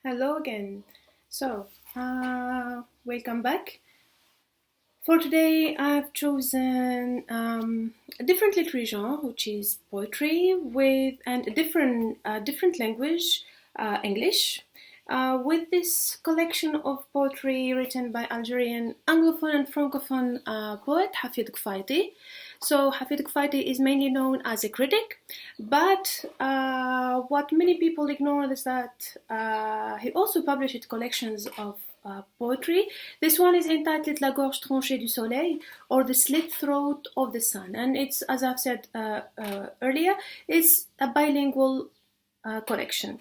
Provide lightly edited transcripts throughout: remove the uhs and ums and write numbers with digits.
Hello again. Welcome back. For today, I've chosen a different literary genre, which is poetry, with and a different language, English, with this collection of poetry written by Algerian Anglophone and Francophone poet Hafid Gafaiti. So Hafid Gafaiti is mainly known as a critic, but what many people ignore is that he also published collections of poetry. This one is entitled La Gorge, tranchée du soleil, or the Slit Throat of the sun, and it's, as I've said earlier, it's a bilingual collection.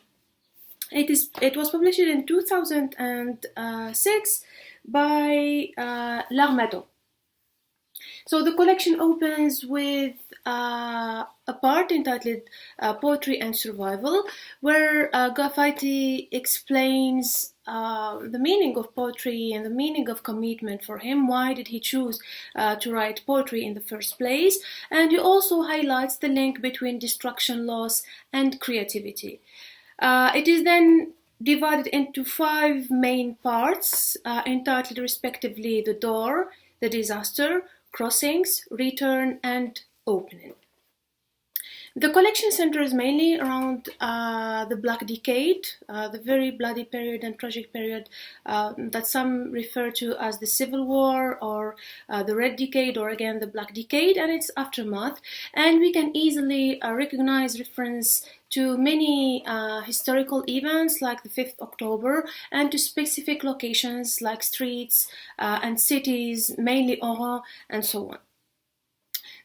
It was published in 2006 by L'Armado. So the collection opens with a part entitled Poetry and Survival, where Gafaiti explains the meaning of poetry and the meaning of commitment for him. Why did he choose to write poetry in the first place? And he also highlights the link between destruction, loss, and creativity. It is then divided into 5 main parts, entitled respectively The Door, The Disaster, Crossings, Return, and Opening. The collection centers mainly around the Black Decade, the very bloody period and tragic period that some refer to as the Civil War or the Red Decade, or again the Black Decade and its aftermath. And we can easily recognize reference to many historical events like the 5th October, and to specific locations like streets and cities, mainly Oran, and so on.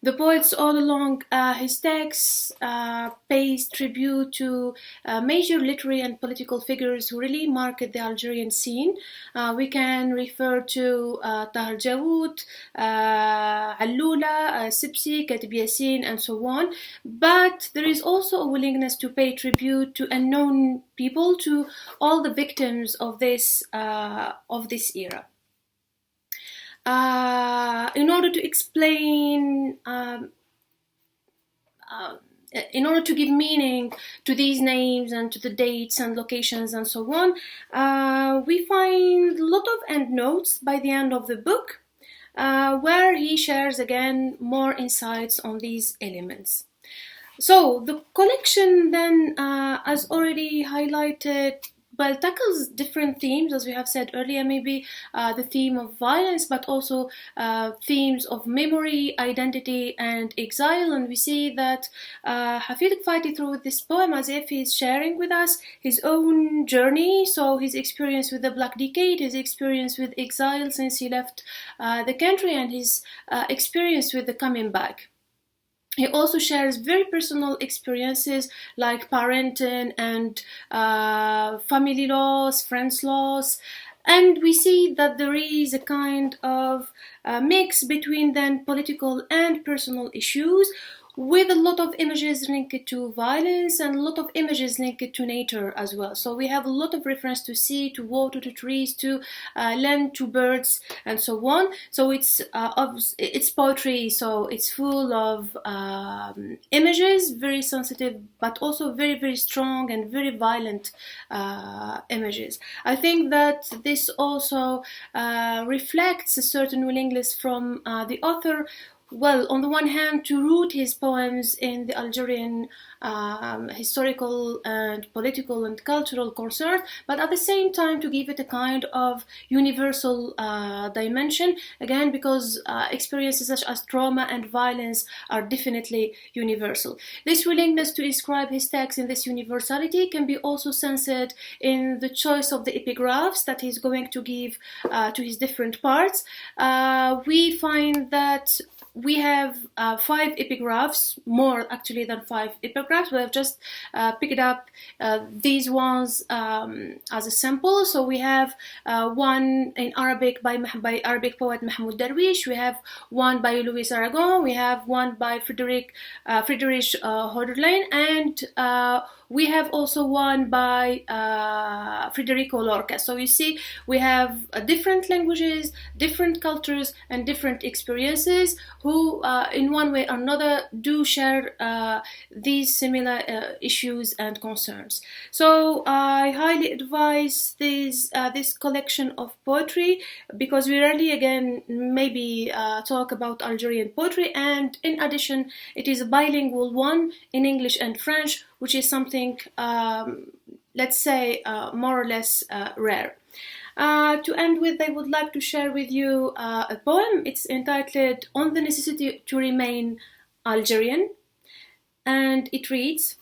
The poets all along his texts pays tribute to major literary and political figures who really market the Algerian scene. We can refer to Tahar Jawout, Alloula, Sipsi, Katib Yassin, and so on. But there is also a willingness to pay tribute to unknown people, to all the victims of this era. In order to explain, in order to give meaning to these names and to the dates and locations and so on, we find a lot of endnotes by the end of the book, where he shares again more insights on these elements. So the collection then, as already highlighted, tackles different themes, as we have said earlier, maybe the theme of violence, but also themes of memory, identity, and exile. And we see that Hafid Gafaiti, through this poem, as if he's sharing with us his own journey, so his experience with the Black Decade, his experience with exile since he left the country, and his experience with the coming back. He also shares very personal experiences like parenting and family loss, friends loss, and we see that there is a kind of mix between then political and personal issues, with a lot of images linked to violence and a lot of images linked to nature as well. So we have a lot of reference to sea, to water, to trees, to land, to birds, and so on. So it's poetry, so it's full of images, very sensitive, but also very, very strong and very violent images. I think that this also reflects a certain willingness from the author, well, on the one hand, to root his poems in the Algerian historical and political and cultural concerns, but at the same time to give it a kind of universal dimension, again, because experiences such as trauma and violence are definitely universal. This willingness to inscribe his text in this universality can be also sensed in the choice of the epigraphs that he's going to give to his different parts. We find that we have 5 epigraphs, more actually than 5 epigraphs. We have just picked up these ones as a sample. So we have one in Arabic by Arabic poet Mahmoud Darwish. We have one by Louis Aragon. We have one by Friedrich Hölderlin, and We have also one by Federico Lorca. So you see, we have different languages, different cultures, and different experiences who, in one way or another, do share these similar issues and concerns. So I highly advise this collection of poetry, because we rarely again maybe talk about Algerian poetry, and in addition it is a bilingual one in English and French, which is something let's say more or less rare. To end with, I would like to share with you a poem. It's entitled On the Necessity to Remain Algerian, and it reads: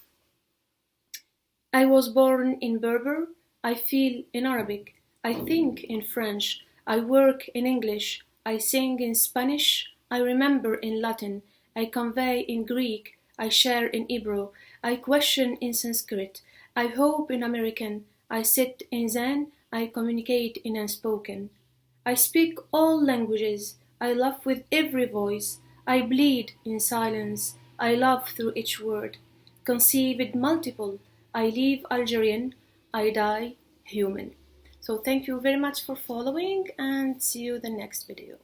I was born in Berber, I feel in Arabic, I think in French, I work in English, I sing in Spanish, I remember in Latin, I convey in Greek, I share in Hebrew, I question in Sanskrit, I hope in American, I sit in Zen, I communicate in unspoken. I speak all languages, I laugh with every voice, I bleed in silence, I love through each word. Conceived multiple, I live Algerian, I die human. So thank you very much for following, and see you the next video.